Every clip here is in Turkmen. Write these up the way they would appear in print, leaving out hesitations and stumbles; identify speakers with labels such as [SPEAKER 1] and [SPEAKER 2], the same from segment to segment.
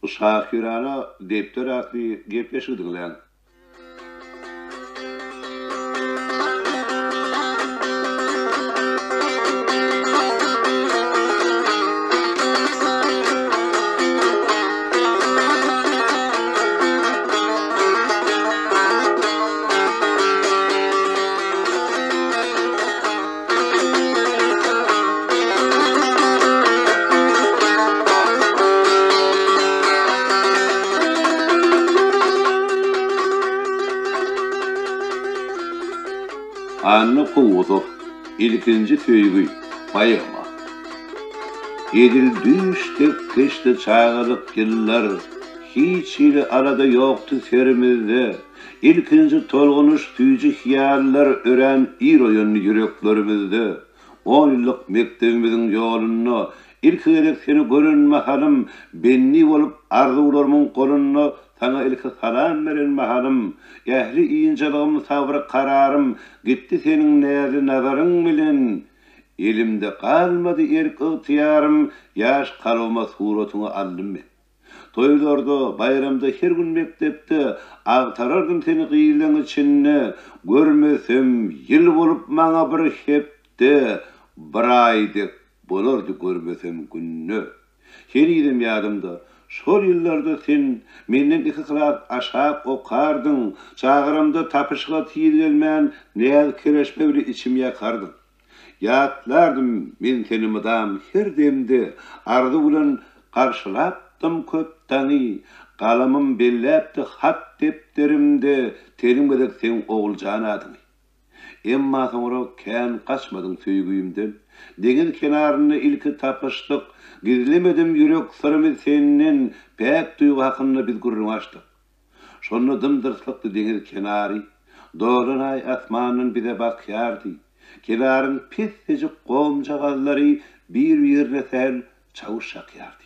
[SPEAKER 1] Şahirana depter akli gepleşirdin. Anne kovudu, ilkinci tüygü, bayırma. Edil düştük kıştı çağırık yıllar, hiç ile arada yoktu serimizde. İlkinci tolgunuş tüycü hiyaller ören ir oyunlu yüreklerimizde. 10 yıllık mektebimizin yolunu, ilk edek seni görünme hanım, benni olup arzularımın kolunu, sana ilk salam verilme hanım, ehli iyincelığım sabrı kararım, gitti senin neyli nazarın bilen. Elimde kalmadı erk ıhtiyarım, yaş kalma suratını aldım ben. Toylarda, bayramda her gün mektepte, ağtarardım seni kıyılan içinne, görmesem yıl bolup bana bir hepte, bir aydık bolardı görmesem günne. Her yedim yadımda, şol yıllarda sen menden 2 kılat aşağı okardın, çağıramda tapışığa tiyil gelmeyen neyal kereşmevli içim yakardın. Yatlardım men seni mıdam her demde, ardı ulan karşılaptım köp tani, kalamım bellepti hat depterimde, terim gedek sen oğulcan adını. Emma sonra kän kaçmadın söýgüýümden, deniz kenarında ilki tapıştık, gizlemedim yürek sırrımı senin, pek duygu hakkında biz gurrun açtık. Şonu dımdırslıktı deniz kenarı, doğrunay asmanın bize bakyardı. Kenarın pissecik qomca gazları bir sel çavuşak yardı.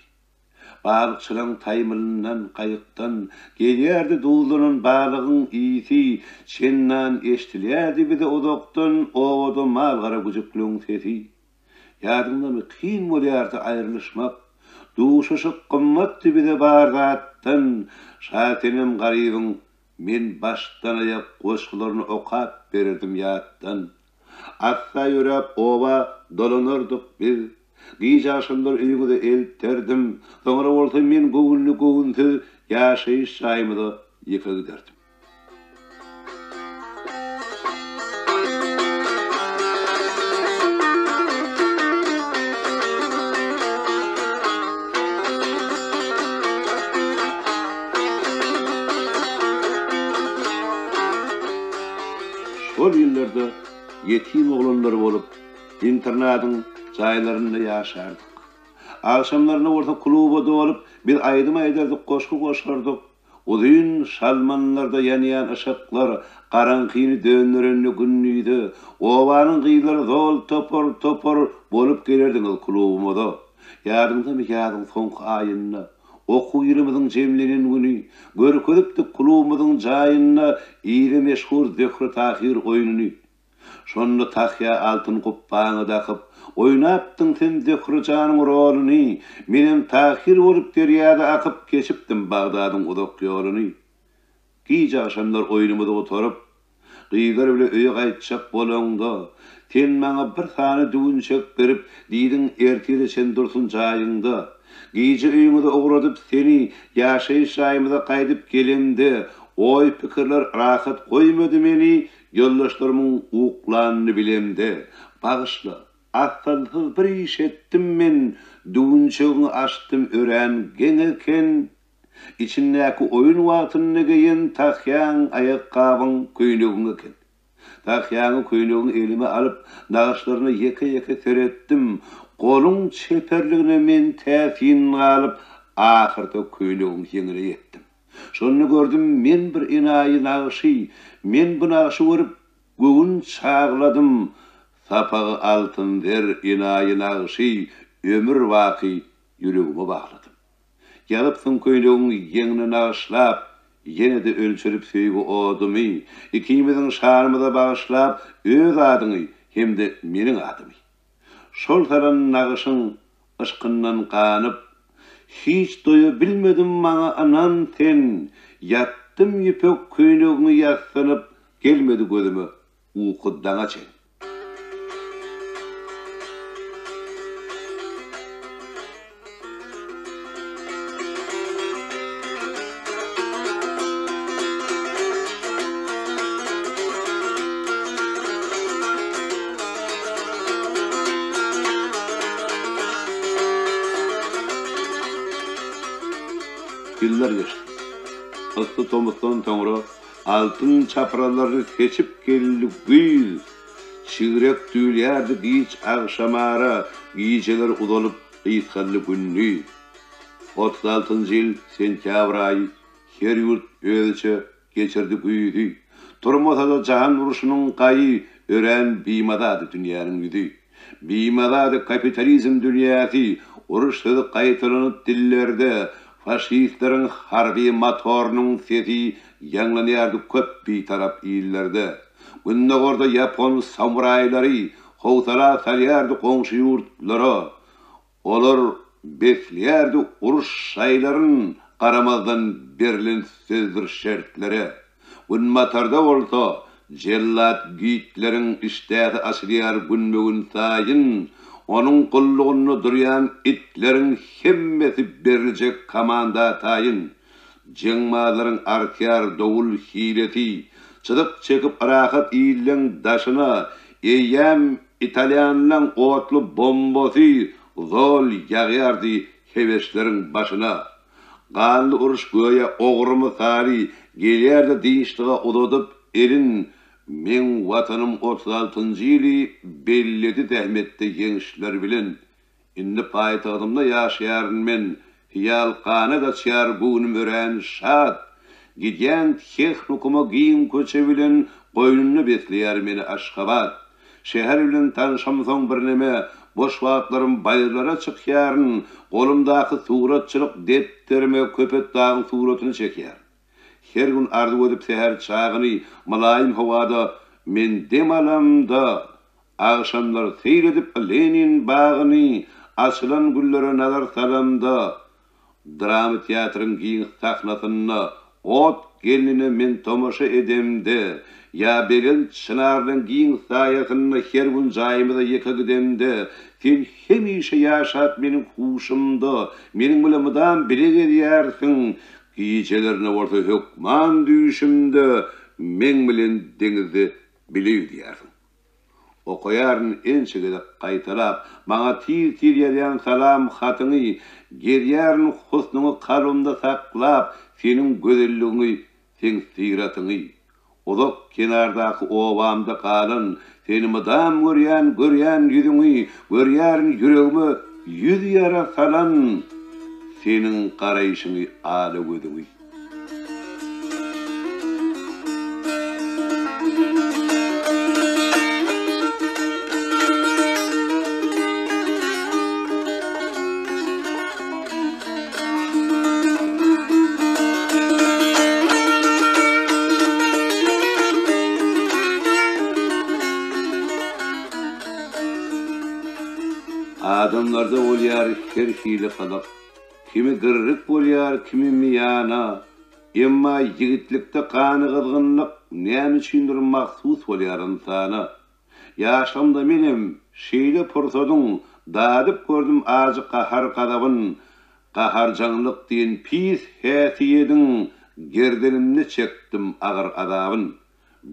[SPEAKER 1] Balıkçılan taymılından kayıktan gelirdi dulunun balığın iyisi, şennan eştiliyerdi bize odoktan oğudu malgara gücüklüğün sesi. Yadımda mı kıyın olayardı ayrılışmak, duşuşuk kımmattı bize bardattan, şatenim garibin, men baştan ayak koşkularını okap verirdim yattan. Atsa yürep ova dolanırdık biz, gijaşındır üygüde elterdim, sonra olsa men göğünlü yaşayış şaymıda yıka giderdim. Şol yıllarda yetim oğlanları bolup internatın jaýlarynda ýaşardyk. Akşamlaryny orta kluba dolup bir aýdym aýdardyk, goşku goşardyk. Uzun şalmanlarda ýanýan ışıklar garankyny döndürenli günnüýdi. Owanyň gyýlary zol topor bolup gelerdi ol klubumda. Ýardymda ýadyň soňky aýynda oku ýylymyzyň jemlenen güni görkezipdi klubumyzyň jaýyna ýyly meşhur Zöhre Tahir oýunyny. Şonda tahya altın kuppaňy dakyp oýnapdyň sen Zöhrejanyň roluny, menem Tahir bolup derýada akyp geçipdim Bagdadyň uzak ýoluny. Giýje aşamlar oýnumyda oturup, gyýlar bilen öýe gaýtjak bolanda, sen maňa bir sany düwünçek berip, diýdiň erteli sen dursun jaýynda. Giýje öýüňde ogradyp seni ýaşaýyş jaýymyza gaýdyp gelemde, oý pikirler rahat goýmady meni, yoldaşlarımın uğuklanını bilemde. Bağışla, astalsız bir iş ettim men, düğünçöğünü açtım ören genelken, içindeki oyun vaatını giyen tahyan ayakkabın köynüğünü ken. Tahyanı köynüğünü elime alıp, nağışlarını yeke serettim, kolun çeperliğine men täsin alıp, ahırda köynüğünü yengire ettim. Şonu gördüm men bir enayi nağışı, men bu nağışı görüp göğün çağladım. Sapağı altın der enayi nağışı, ömür vaki yüreğime bağladım. Yalıpsın köylüğün yengini nağışlap, yine de ölçürüp söýgü odumy, ikimizin şanymyza bağışlap, öz adyny hem de meniň adymy. Şol saran nağışyň ışkyndan qanyp, Hiç doya bilmedim bana anan ten. Yattım yipek köynüğünü yaslanıp, gelmedi gözüme uykudan açın. Yıllar geçti. Aslı Tomus'tan sonra altın çapraları seçip geldi güz. Çiğrek tüylerdi giç akşamara, giyceler udalıp kıysallı günlü. 36. yıl sentyabr ayı, her yurt ölçe geçirdi güydü. Turmasa da cahan uruşunun kayı, ören bimadadı dünyanın yüdü. Bimadadı kapitalizm dünyası, uruşladı kayıtlanıp dillerde, faşistlerin harbi motorunun sesi yanlanıyordu köp bir taraf illerde. Günde orada Japon samurayları hovtala salyardı komşu yurtlara. Olur besleyerdi uruş sayların karamazdan berilen sözdür şertlere. Gün matarda olsa cellat giyitlerin iştahı aslıyar günmegün sayın. Onun kulluğunu duruyan itlerin hemmesi berilecek kamanda tayin. Cengmaların artiyar doğul hileti, çıdık çekip arahat iyilen daşına, eyyem İtalyanlan otlu bombosi, zol yağyardı heveslerin başına. Kanlı uruş göğe oğrumu tari, gelirdi dinçliğe udadıp erin, men vatanım 36. yılı belledi tehmette gençler bilin. Indi payitağımda yaşayarın men, hiyal da çyar buğunum ören şad. Gidyen teknikuma giyin köçe bilin, koynunu besleyer meni Aşkabat. Şehir bilin tanışamsan bir neme, boş vaatlarım bayırlara çıkyarın, kolumdaki suratçılık depterime köpet dağın suratını çeker. Her gün ardı ödüp seher çağını, malayim havada, men demalamda, akşamlar seyredip Lenin bağını, açılan güllere nazar salamda, drama tiyatrın giyin sahnasına, ot geline men tomaşa edemde, ya belin çınarın giyin sayasını her gün cayımda yıka gidemde, sen hemişe yaşat benim huşumda, benim mülamıdan bile ediyersin, giycelerine orta hükman düşümde, men bilen denizde bile ediyersin. O koyarın en çekede kaytarap, bana tir yerden salam hatını, geriyarın husnunu kalımda saklap, senin gözelliğini, sen siratını. Odok kenardaki ovamda kalın, seni mıdam göryen yüzünü, göryen yüreğimi yüz yara salan, senin karayışını ağlı gözünü. Adamlarda olyar her hile kadak. Kimi gırrık olyar, kimi miyana. Emma yigitlikte kanı kızgınlık nemi çindir mahsus olyar insana. Yaşamda benim şeyle pırsodun, dadıp gördüm acı kahar kadabın. Kaharcanlık diyen pis hesiyedin, gerdenimni çektim ağır adabın.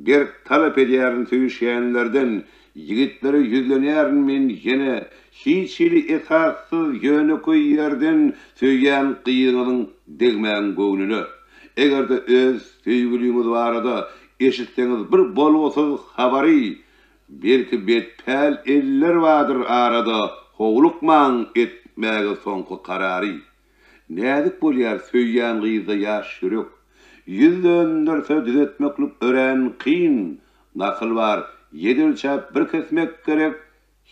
[SPEAKER 1] Gerk talep ediyerin tüyüşeyenlerden, yigitleri yüzleneyerin men yine, hiç ili esassız yönü koy yerden söyleyen kıyınının degmeyen göğününü. Eğer de öz sevgiliğimiz var da eşitseniz bir bolosuz habari, belki betpel eller vardır arada, hoğlukman etmeye sonku kararı. Nedik bolyar söyleyen kıyıda yaş yürük, yüzlönürse düzetmeklik ören kıyın, nakıl var, yedirçe bir kesmek gerek,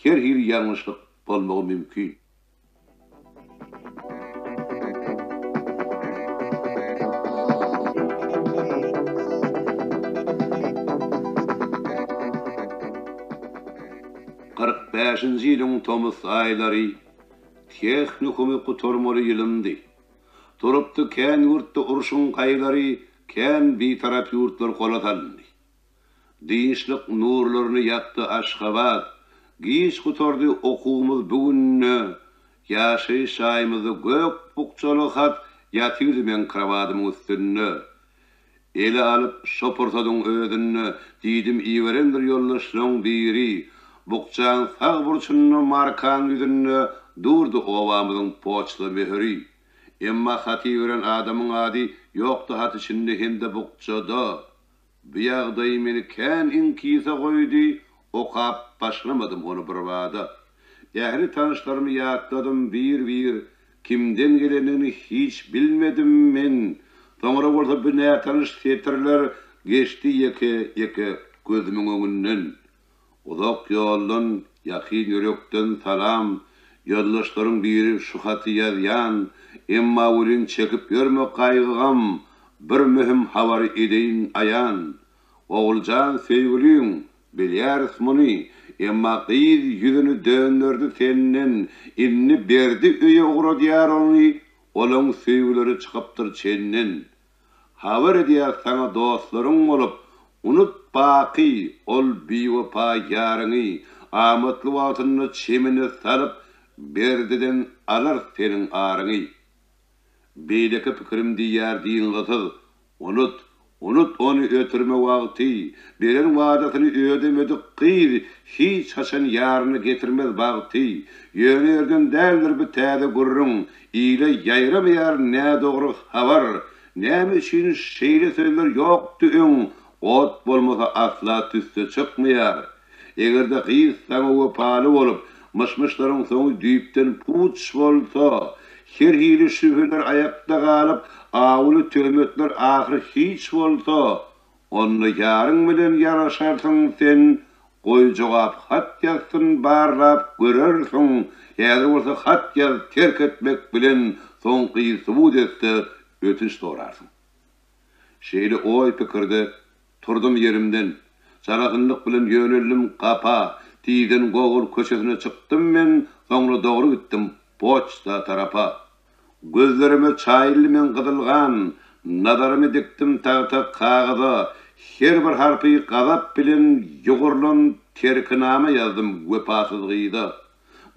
[SPEAKER 1] her hil yanlışlık olmağı mümkün. Beşinci yılın Tomus ayları, Техникumi kutormalı yılındı. Turuptu kän yurtda urşun qaýlary, kän bitarap yurtlar qolatalındy. Dinçlik nurlaryny yaktı Aşgabat, giç kutordy okuwumyz bugünne, ýaşy şaýmyzy gök bukçaly hat ýatyrdy men krawatymyň üstünne. Ele alıp şoportadyň ödünne, diýdim iwerendir ýollaşlaryň biri, bukçaň sag burçuny markan ýüzünne durdy owamyzyň poçly mehri. Emma hati gören adamın adi yoktu hat içinde hem de bukçada. Bu ýagdaý meni kän inkise goýdy, okap başlamadım onu birwada. Ýahri tanışlarymı ýatladım bir, kimden gelenini hiç bilmedim men. Toňra bolsa bir näme tanış tetirler geçti ýeke gözümiň öňünden. Uzak ýoldan, ýakyn ýörekden salam, yoldaşlaryň biri şu haty ýazýan, emma ulin çekip görme qaýgygam, bir mühim habary edeýin ayan. Oğulcan sevgilim, bilýäris muny, emma gyz ýüzüni döndürdi senden, inni berdi öýe uğradýar ony, olaň sevgileri çykypdyr çenden. Habar edýär sana dostlaryň bolup, unut baqy ol biwapa ýaryny, amatly wagtyny çemine salyp berdiden alar senin aryny. Beýleki pikirim diýär diýin gyzyl, unut onu ötürme wagty, beren wadatyny ödemedi gyz, hiç haçan ýaryny getirmez wagty, ýönerden däldir bir täze gurrun, ýyle ýaýramaýar nä dogry habar, näme üçin şeýle sözler ýokdy öň, ot bolmasa asla tüste çykmaýar. Egerde gyz sana wepaly bolup, mışmışlaryň soňy düýpden puç bolsa, her hili şübheler ayakta galyp, awly töhmetler ahyry hiç bolsa, onu ýaryň bilen ýaraşarsyň sen, goý jogap hat ýazsyn barlap görersiň, ýa-da bolsa hat ýaz terk etmek bilen soňky subut etdi, ötünç sorarsın. Şeýle oý pikirde turdum yerimden, çaragynlyk bilen ýöneldim qapa, tiýden gogul köçesine çykdym men, soňra dogry gitdim poçta tarapa. Gözlerime çaýly men gydylgan, nazarymy dikdim tagta kagaza, her bir harpy gazap bilen ýogurlan terkinama ýazdym wepasyzlygyda.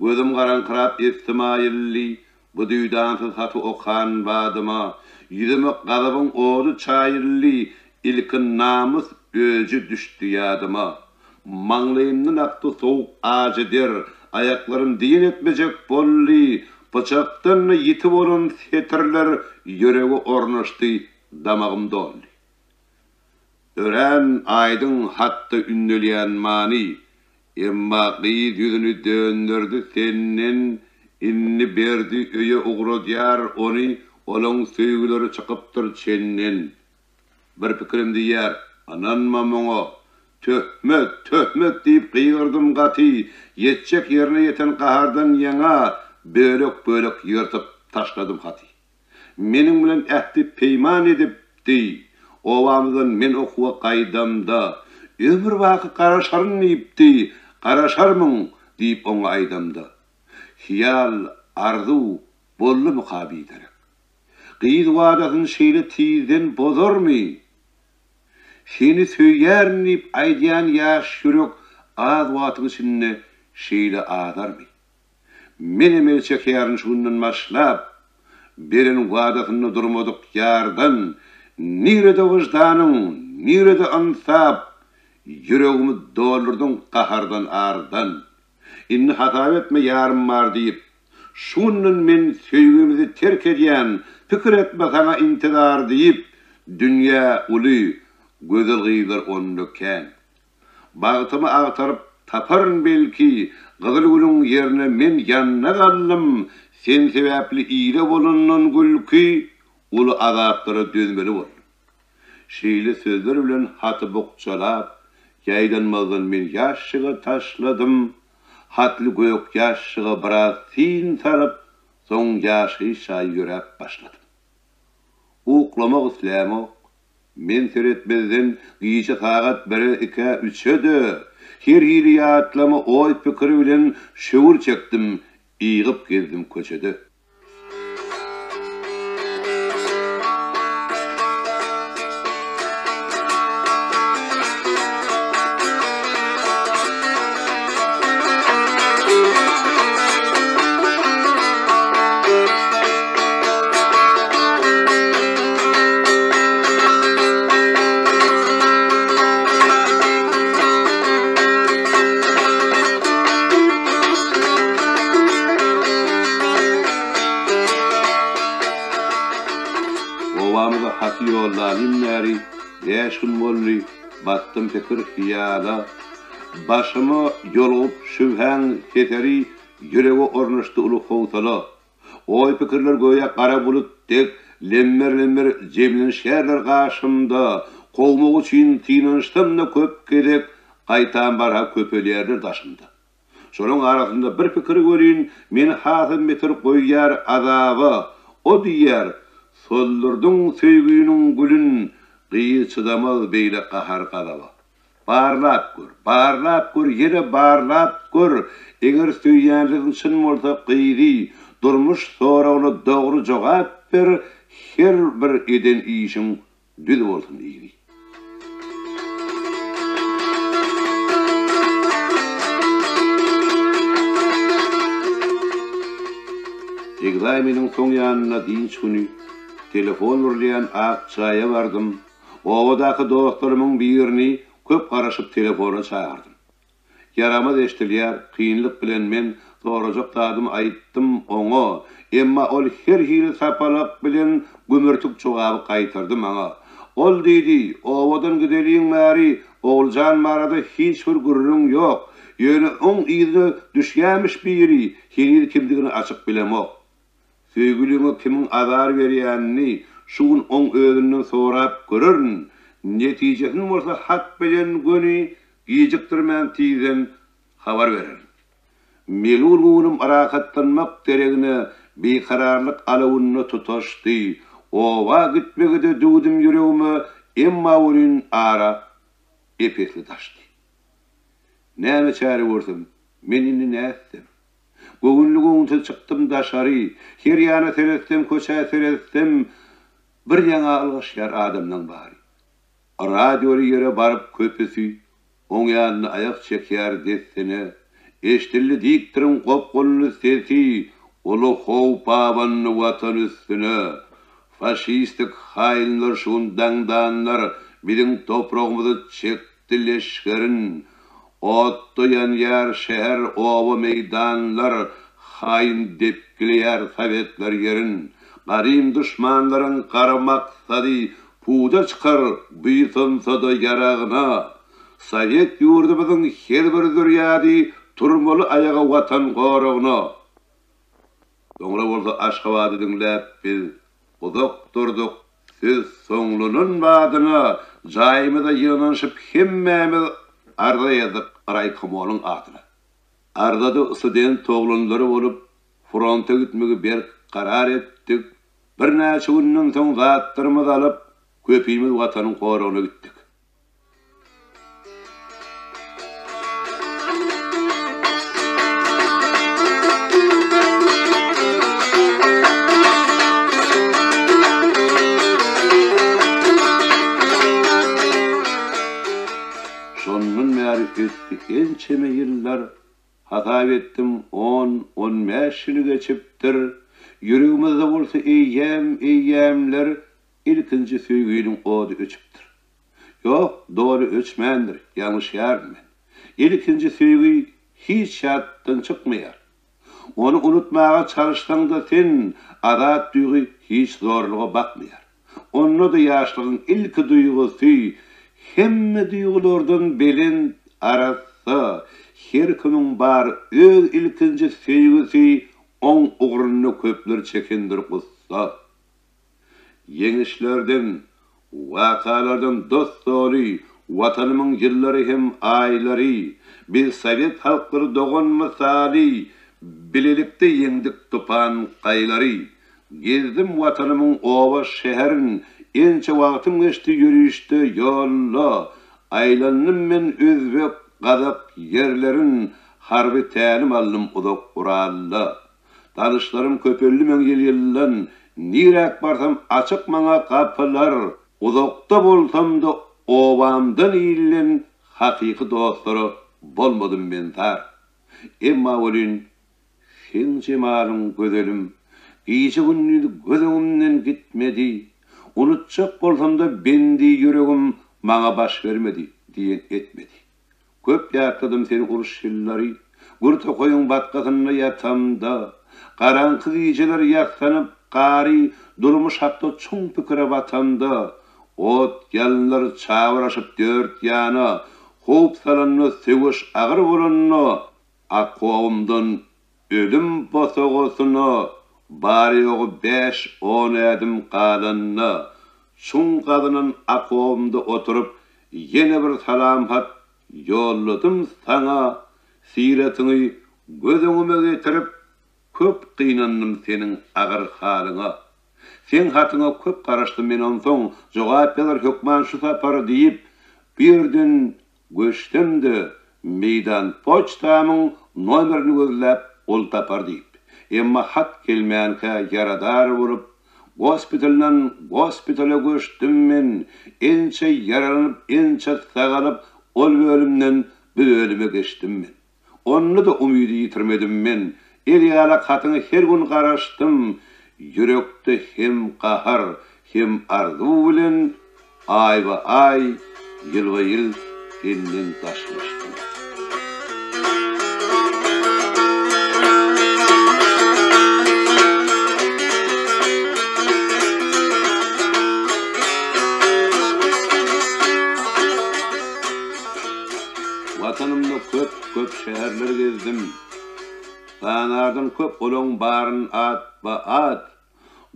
[SPEAKER 1] Gözüm garankyrap Ismailli, bu düýdansyz haty okan badyma, ýüzüme gazabyň odu çaýly, ilkin namus öjü düşdi ýadyma. Maňlaýymdan akdy sowuk ajedir, ayaklarym diýen etmejek bolly, bıçaktan yitip olan setirler yöregi ornaşdy damagymda oldy. Ören aydın hatta ünnelýän mani, emma gyz ýüzüni döndürdi senden, inni berdi öýe ugradýar ony, olaň söýgileri çykypdyr çenden. Bir pikirim diýär, ananma moňa, töhmet diýip gyýrdym gaty, ýetjek ýerine ýeten gahardan ýaňa, bölök ýyrtyp taşladym haty. Meniň bilen ähdi peýman edipdi. Owamyzdan men okuwa gaýdamda, ömür wagt garaşaryn diýipdi, garaşarmyň diýip oňa aýdamda. Hiýal, arzu bolly mukabiderek. Gyz wadatyny şeýle tiýden bozarmy? Seni söýärni diýip aýdýan ýaş ýürek az wagtyň içinde şeýle adarmy? Meni melçek ýaryn şundan başlap, beren wadatyny durmadyk ýardan, nirede wyjdanyň, nirede ansap, ýüregimi doldurdun qahardan ardan. Inni hatap etme ýarym bar diýip, şundan men söýgümizi terk edýän, pikir etme sana intizar diýip, dünýä uly, gözel gyýlar onlukän. Bagtymy agtaryp taparyn belki, gyzyl gülüň ýerine men ýanna gallym, sen sebäpli ýyle bolandan gülki, uly azaplara dözmeli bol. Şeýle sözler bilen haty bukçalap, ýaýdanmazdan men ýaşyga taşladym, hatly gök ýaşyga biraz sin salyp, soň ýaşy şaý ýörep başladym. Uklamak islämok, men seretmezden giýçe sagat 1-2-3'de her hili ýatlama oý pikiri bilen şöwür çekdim, iyğıp gezdim köçede. Ovamda hati yollarım neri, yaşın bolli, battım fikir hiyala. Başıma yolup şübhen keteri, yüreği ornuştu ulu hovtala. Oy fikirler goya kara bulut tek, lemmer cemlin şerler karşımda. Kovmak için tinanıştım da köp kedek, kaytan barha köpölyerdir taşımda. Şolun arasında bir fikir görün, men hatım betir koyar azabı, o diyer, sollurdun söygüyünün gülün, gıyı çıdamaz beyle kahar kadava. Barlap gör, yere barlap gör, eğer söyyanlığın çın bolsa gıyri, durmuş sonra onu doğru cevap ver, her bir eden işin düz olsun iyri. Egzaminin son yanına deyin şunu, telefon urlayan akçaya vardım. Ovadaki dostlarımın birini köp karışıp telefona çağırdım. Yaramaz eştiliyar, kıyınlık bilen men soracak dadım ayıttım ona. Emma ol her hili sapalak bilen gümürtük çoğabı kaytırdım ana. Ol dedi, ovadan gideliyin mari, oğulcan marada hiç bir gürrün yok. Yönü on iyidine düşgemiş biri, henil kimdigini açık bilemok. Söygülüğüne kimin azar veriyenini, şuun on öğünden sorap görürün. Neticesin olsa hak bilen gönü, giyiciktirmen tiyden haber verir. Melul gönüm arakatlanmak deregine bir kararlık alavunna tutaştı. Ova gitmekde dudum yüreğime emma urin ara epesli taştı. Näme çare görsem, menini näsem. Gögünlügüňte çıktım daşary, her ýana seretdim, köçä seretdim, bir ýaňa algyşýar adamdan bary. Radioly ýere baryp köpüsi, oň ýanyna aýak çekýär desene, eşdilli diktirin gopgolunu sesi, ulu howpabanny watan üstüne, faşistik haýynlar şundan danlar, biziň topragymyzy çekdi leşkerin, otlayan yer şehir ova meydanlar, hain depkiler sovetler yerin, garim düşmanların karamak sadi, puda çıkar büyütünsa da yarağına, sovet yurdumuzun her bir düryadi, turmalı ayağa vatan qorağına. Sonra olsa Aşgabat'ı dinlep biz, uzak durduk, siz soňlunun badına, jaýymyza ýygnanyşyp hemmemiz arda ýazyk Raýkamolun adyna. Ardada student toglanlary bolup, fronta gitmegi bir karar etdik. Bir näçe günden soň zatlarymyzy alyp, köpüýmiz watanyň qorağyna gitdik. Ençeme yıllar hata ettim 10-15 yıl geçiptir. Yüreğimizde bolsa eyyemler ilkinci söýgüýüň ody öçüpdir. Yok, doğru öçmendir, yanlış ýardyr. İlkinci söýgüý hiç şartdan çıkmaýar. Onu unutmağa çalışsanda sen adat duýgy hiç zorluğa bakmaýar. Onu da ýaşlygyň ilki duýgusy hemme duýgulardan belin arası, her kimin bar öz ilkinci söýgüsi on uğrunu köpler çekindir gussa. Yeňişlerden, wakalardan dost doli, watanymyň ýyllary hem aýlary, biz Sovet halklary dogan misali, bilelikde ýeňdik tupan gaýlary. Gezdim watanymyň owa şeherin, ençe wagtym geçdi ýürüşde ýolla. Aýlanyň men özbek, gazak yerlerin harbi tälim alnym uzak uralla. Tanışlarım köpelli men gelyen, nirek barsam açık mana kapılar, uzakta bolsam da obamdan iyilen hakiki dostları bolmadım ben tar. Emma olin, sen cemalın gözelim, giysi günnüydü gözümden gitmedi, unutacak bolsam da bendi yüreğim bana baş vermedi, diyen etmedi. Köp yakladım seni uruş yılları, gurta koyun batkasında yatamda, karankı giyceler yaksanıp qari durmuş hatta çoğun pikire batamda, ot yalınlar çavraşıp dört yana, hop salanını seviş ağır vurunnu, akvavımdan ölüm bosoğusunu, bari yoğu 5-10 edim qalanını, şun kadının akvavımda oturup, yeni bir salam hat, yolladım sana, siretini gözüme getirip, köp kıynandım senin ağır halına. Sen hatına köp karıştım men onsoň, jogap berer hökman şu sapar deyip, birden göçtemdi meydan poçtamın nomerini gözläp ol tapar deyip. Emma hat gelmänkä yaradar vurup, gospitala göçtüm men, ençe yaralanyp, ençe sagalyp, ol bölümden bir bölüme geçtim men. Onu da umydy yitirmedim men. Eliyala katıны her gün qaraştım, yürekte hem qahar, hem arzu bilen, ayva ay, yılva yıl senden taşmıştım. Vatanımda köp şehirler gezdim. Sanardan köp olon barın at,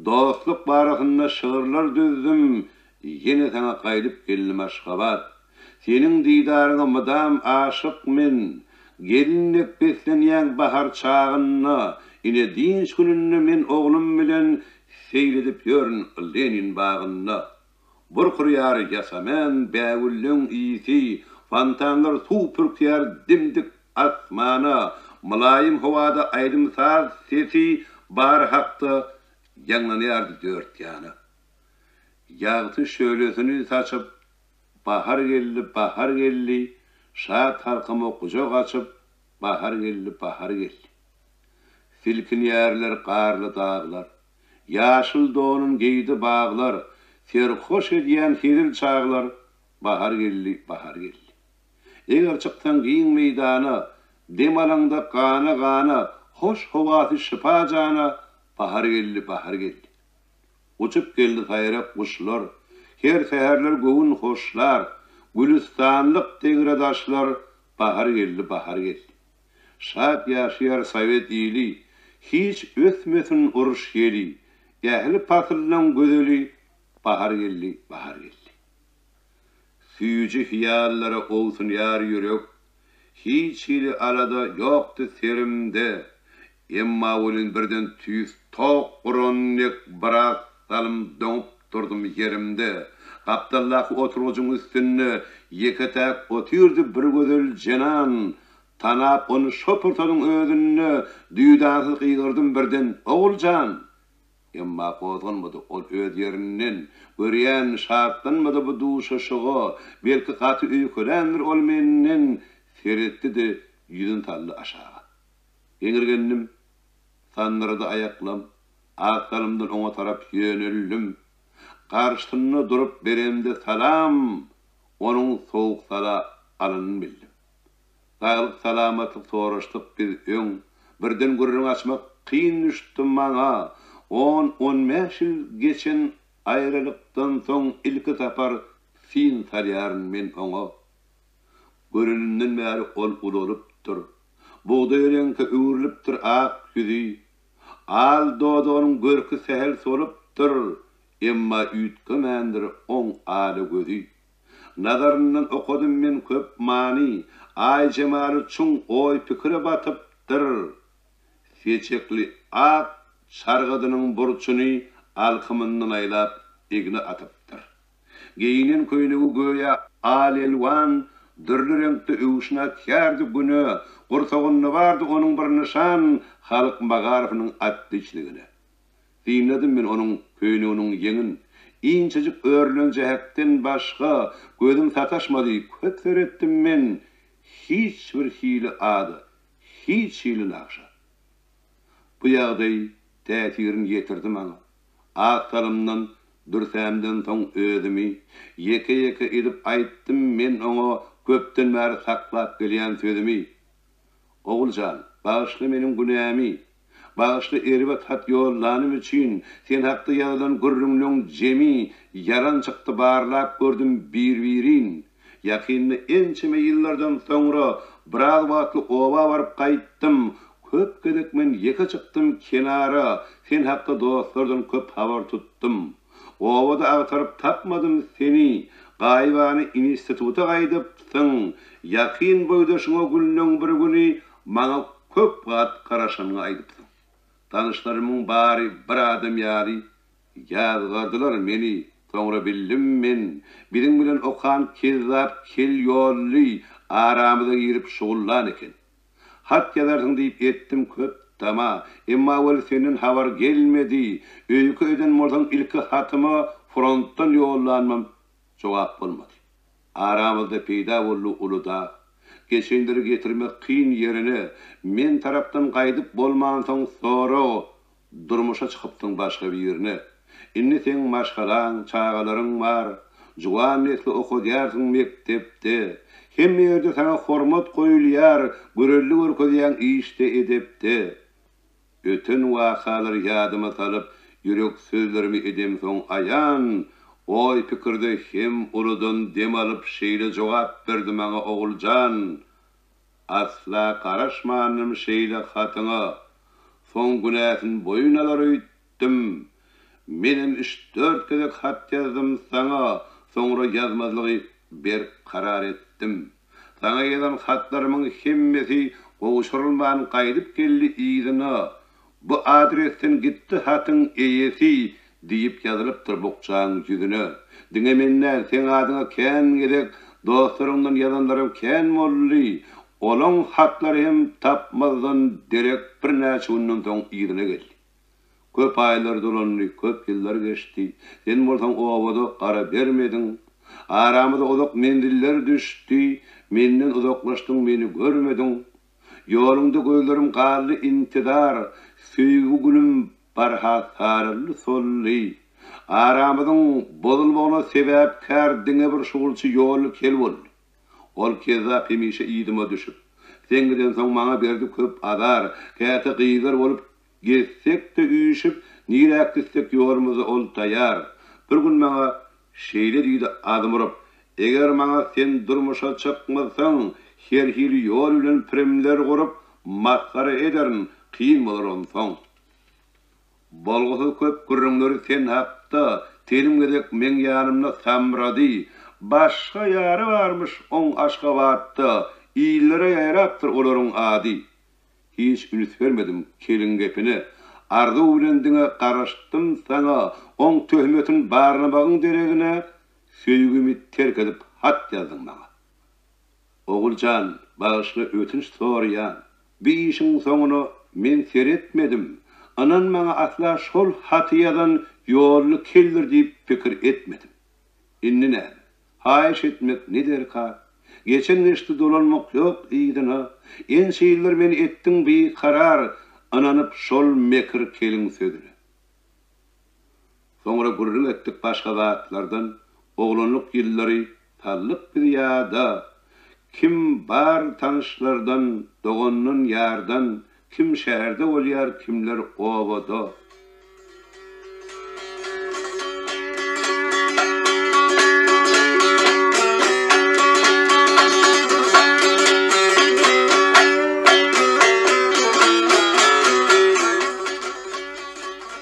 [SPEAKER 1] dostluk barasında şığırlar düzdüm, yine sana qaylıp geldim Aşgabat. Senin didarına mıdam aşık men, gelinlik beslenyen bahar çağınna, ine dinç gününü men oğlum bilen seyledip yörün Lenin bağınna. Burkur yar yasamen, bəgüllün iyisi, fantanlar su pürkyer dimdik asmana, Mülayim havada aydımsaz sesi bar hakta yanlanıyardı dört yana. Yağtı şöylesini saçıp, bahar geldi, şahat halkıma kucak açıp, bahar geldi. Silkin yerler, qarlı dağlar, yaşıl doğunun geydi bağlar, serhoş ediyen hiril çağlar, bahar geldi. Eğer çıktan giyin meydana, demalanda qana, hoş havası şifa cana, bahar geldi. Uçup geldi hayrak kuşlar, her seherler göğün hoşlar, gülistanlık degradaşlar, bahar geldi. Şat yaşayar Sovet ili, hiç ötmesin uruş yeli, ehli patırlan gözeli, bahar geldi. Süyücü hiyallara olsun yar yürek, hiç ili arada yoktu serimde, emma olin birden tüyüz toq kuronnek bırak salım dönüp durdum yerimde. Kaptallak oturucun üstünne yeketek oturdu bir gözel cenan, tanap onu şopurtadın ödünne, düydansız kıygırdım birden oğulcan. Emma qozğanmadı ol öz yerinden, görýän şartlanmadı bu duşaşığı, belki katı üýkölendir ol menden, seretdi de yüzün tallı aşağı. Eňirgendim, sanrıda ayaklam, akalımdan ona tarap yöneldim, karşısında durup beremde salam, onun soğuk sala alın bildim. Sağlık salamatlık soraştık biz öň, birden gurrun açmak kıyın düştüm maňa, 10-15 yıl geçen ayrılıktan soň ilki tapar fin taryarın men oňa. Görününden bäri ol ululupdyr. Buğday örenke öwürlipdir ak yüzi. Al dodonun görkü sehel solupdyr. Emma üýtgemendir oň aly gözi. Nazarından okudum men köp mani, ay jemary çuň oy pikire batypdyr. Seçekli ak şargadynyň burçuny alkymyndan aýlap egine atypdyr. Geyinin köýnegi göýe al elwan, dürlü renkte övüşüne kârdı günü, kurtoğunlu vardı onun bir nişan, Halık Magarif'nin atlıçlığını. Dinledim ben onun köyününün yenin, İnçecik örlün cehetten başka, gözüm sataşmadı, kötür ettim men, hiçbir hili adı, hiç hili nakşa. Bu yağdayı təsirini getirdim ana. Ağtalımdan, dürsəmdən son özümü, yeke edip ayttım men ona köpten beri saklap gelen sözümü. Oğulcan, bağışlı menin günahımı, bağışlı eribat hat yollanım için, sen hakkı yazılan gürrünlüğün cemi, yaran çıktı bağırlap gördüm bir-birin. Yakinli ençime yıllardan sonra, biraz vakti ova varıp kayttım, köp gedek men yeke çıktım kenara, sen hakkı dostlardan köp havar tuttum. Ovada ağtarıp tapmadım seni, gayvanı instituta gaydıpsın, yakin boydaşın o günlüğün bir günü, bana köp gat karaşanını aydıpsın. Tanışlarımın bari bir adım yari, yazgardılar meni, sonra bildim men, bizim bilen okan kezzap kel yollu, aramıza girip şoğullan eken. Hat yazarsın deyip ettim köp tama, emma ol senin havar gelmedi, öykü öden mordan ilki hatıma fronttan yollanmam, cevap olmadı. Aramızda peyda ollu uluda, geçenleri getirmek kıyın yerine, men taraftan kaydıp bolmansan sonra, durmuşa çıkıptın başka bir yerine. İnni sen maşkalan, çağaların var, juwan nesli okuyarsın mektepte, hem yerde sana hormat koyuluyar, görelli görködiyen işte edepte. Ötün vakalar yadıma salıp, yürek sözlerimi edem son ayan, oy pikirde hem uludan dem alıp şeyle cevap verdim bana oğulcan. Asla karaşmanım şeyle hatına, son günahın boyunalar öýtdim. Menem 3-4 kedek hat yazdım sana, sonra yazmazlığı bir karar ettim. Sana yazan hatlarımın hemmesi oğuşurulman kaydıp geldi izine. Bu adresten gitti hatın eyesi deyip yazılıptır bokçağın yüzüne. Dine menden sen adına ken gedek, dostlarımdan yazanlarım ken molli. Olan hatları hem tapmazdan derek bir näçe günden soň izine geldi. Köp aylar dolandy, köp yıllar geçti. Sen bolsaň obada ara bermedin. Aramyda uzak mendiller düşdi. Menden uzaklaşdyň, meni görmedin. Yolunda gözlerim garly intidar, süýgü gülüm barha sarly solly. Aramydyň bozulmagyna sebäpkär diňe bir şugulçy ýol kel boldy. Ol keza hemişe ýydyma düşüp, seňden soň maňa berdi köp azar, käte gyýgar bolup getsek de üýüşüp, niräk gitsek ýolumyzy ol taýar. Bir gün maňa şeýle diýdi adamyryp, eger maňa sen durmuşa çykmasaň, her hili ýol bilen premler gurup, maskara ederin, kıyın bolar onsoň. Bolgusu köp gürrüňleri sen hapda, telim gedek men ýanymda samrady, başga ýary barmyş oň Aşgabatda, iýillere ýarapdyr olaryň ady. Hiç ünüt vermedim kelin gepini, ardy bilen diňe garaşdym sana, oň töhmetin barnabagyň deregine, söýgümi terk edip hat ýazdyň maňa. Oğulcan, bağışlı ötünç sorýan, bir işin soňuny men seretmedim. Anan maňa asla şol haty ýazan ýolly keldir diýip pikir etmedim. Inni näme? Haýyş etmek nider ka? Geçen geçti dolanmak yok iýdina. En şeýler meni etdiň bir karar, ananyp şol mekir kelin söýdüler. Soňra gurrun etdik başga zatlardan, oğlanlyk ýyllary tallyk bir ýada. Kim bar tanışlardan, doğanın yardan, kim şehirde olyar, kimler ovada.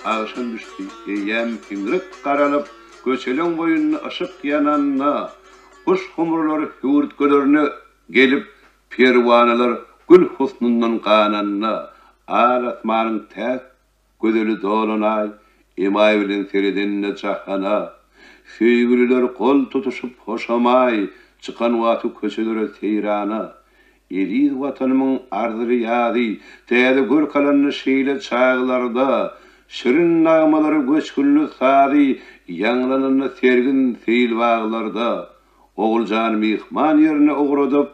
[SPEAKER 1] Ağışın düştü, eyyem pingrek karalıp, göçelen boyunlu ışık yananna, kuş humurları hüvürtkölerini gelip pervanalar gül husnundan kananna, alatmanın tek gözeli dolunay, imay bilen seridenine çahana, süýgüliler kol tutuşup hoşamay, çıkan vatu köşelere teyrana, Edid vatanımın ardı riyadi, Täze görkalanlı şeýle çağlarda, şirin nağmaları göçkünlü sadi, Yanlananlı sergin seyil bağlarda, Oğulcan mihman yerine uğradıp,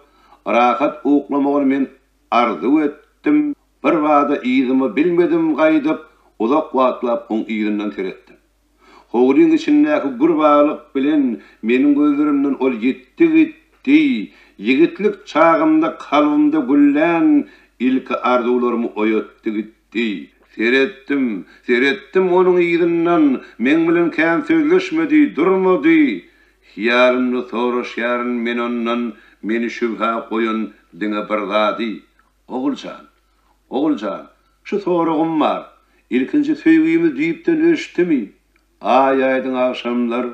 [SPEAKER 1] rahat uqlamağın men arzu ettim, bir vada izimi bilmedim gaýdyp, uzak vatlap on izinden terettim. Hoğulun içindäki gurbağlık bilen menin gözlerimden ol gitti, yigitlik çağımda kalbimde güllen ilki arzularımı oyatdı gitti. Serettim onun izinden, men bilen kän sözleşmedi, durmady. Hiyarını soruşýaryn men ondan, meni şübha koyun diňe bir zady. Oğulcan, şu soragym bar. İlkinji söýgüýümi diýipden öşdimi? Aýaýdyň akşamlar,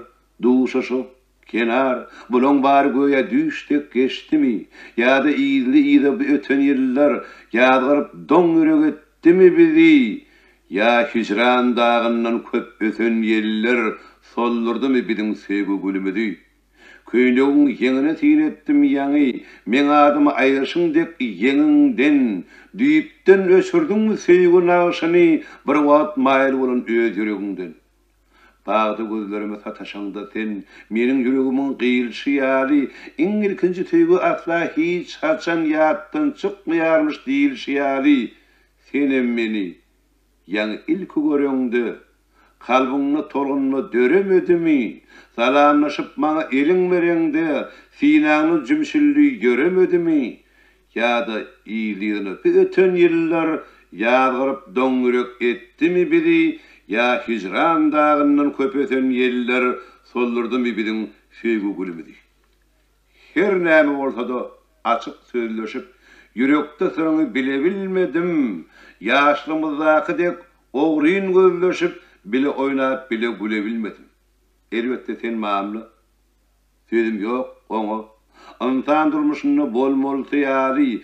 [SPEAKER 1] duşaşyp, kenar, bulan bar göýe düşdük geçdimi? Ýa-da ýyly öten ýyllar, ýadgyryp doň üreg etdimi bizi? Ya hicran dağından köp öten ýeller, sollurdymy biziň söýgü gülümidi? Köýnegin ýeňine tiýretdim ýaňy, men adymy aýryşyň dep ýeňiňden, düýipden ösürdüňmi söýgü nagşyny, bir wagt maýl bolan öz ýüregiňden. Bagdy gözlerime sataşaňda sen, meniň ýüregimiň gyrşy ýaly, iň ilkinji söýgü asla hiç haçan ýatdan çykmaýarmyş diýilşi ýaly. Senem meni, ýaňy ilki görüňde, kalbyňny tolgunly döremedimi? Salamlaşyp maňa eliň bereňde, sinaňy jümşilli göremedimi? Ýa-da ýylygyny öten ýyllar ýadgyryp doňürek etdimi bizi? Ya hicran dağından köpöten ýeller sollurdymy biziň söýgü gülümidi? Her näme bolsa-da açyk sözleşip, ýürekde sırrını bile bilmedim. Ýaşlymyzdakydek ogryn gözleşip, bile oýnap bile güle bilmedim. Elbetde sen mamly. Sözüm ýok, oňa. Antan durmuşyny bolmaly ýaly,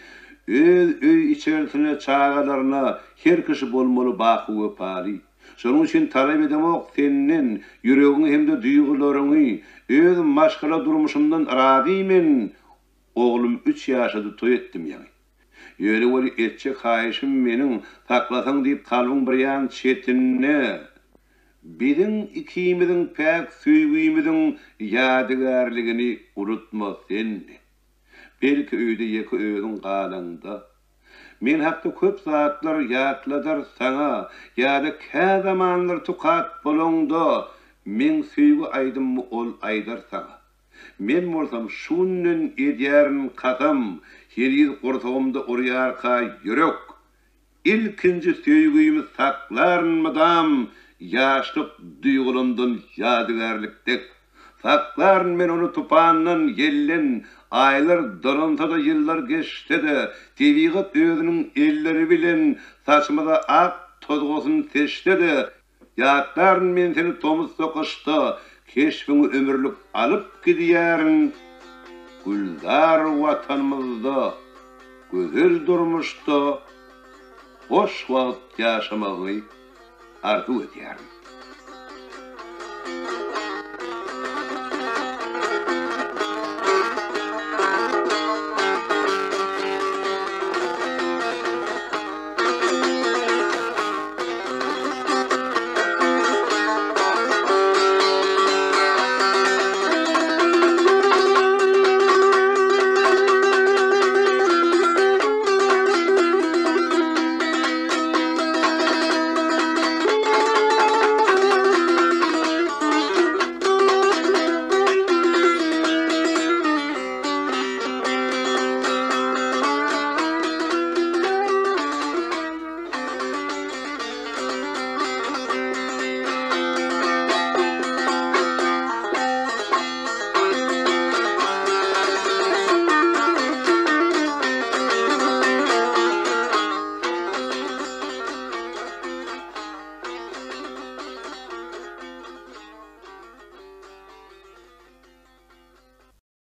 [SPEAKER 1] öz öý içerisine çağalaryna her kişi bolmaly baky we pary. Şonuň üçin talap edemok senden ýüregiňi hemde duýgularyňy, öz maşgala durmuşymdan radymen. Oğlum 3 ýaşady toý etdim ýaňy. Ýöne bol etjek haýyşym meniň taklasaň diýip kalbyň bir ýan çetinne. Biziň ikimiziň päk söýgüýimiziň ýadygarligini unutma sen. Belki öýde ýeki özüň galanda. Men hakda köp saatlar ýatladar saňa, ýa-da kä zamanlar tukat bolanda, men söýgü aýdymmy ol aýdar saňa. Men bolsam şundan edýärin kasam, her ýyl gortagymda urýarka ýürek. İlkinji söýgüýümi saklarmydam, ýaşlyk duýgulandan ýadygarlykdek. Saklarn men onu tupandan yellen, aylar dolansa da yıllar geçti de, tebigat özünün elleri bilen saçmada ak tozgosun seçti de, ýatlarn men seni tomuz sokaşta, keşfini ömürlük alıp gidýärin. Güldar vatanymyzda, gözel durmuşda, hoş wagt ýaşamagy arzu edýärin.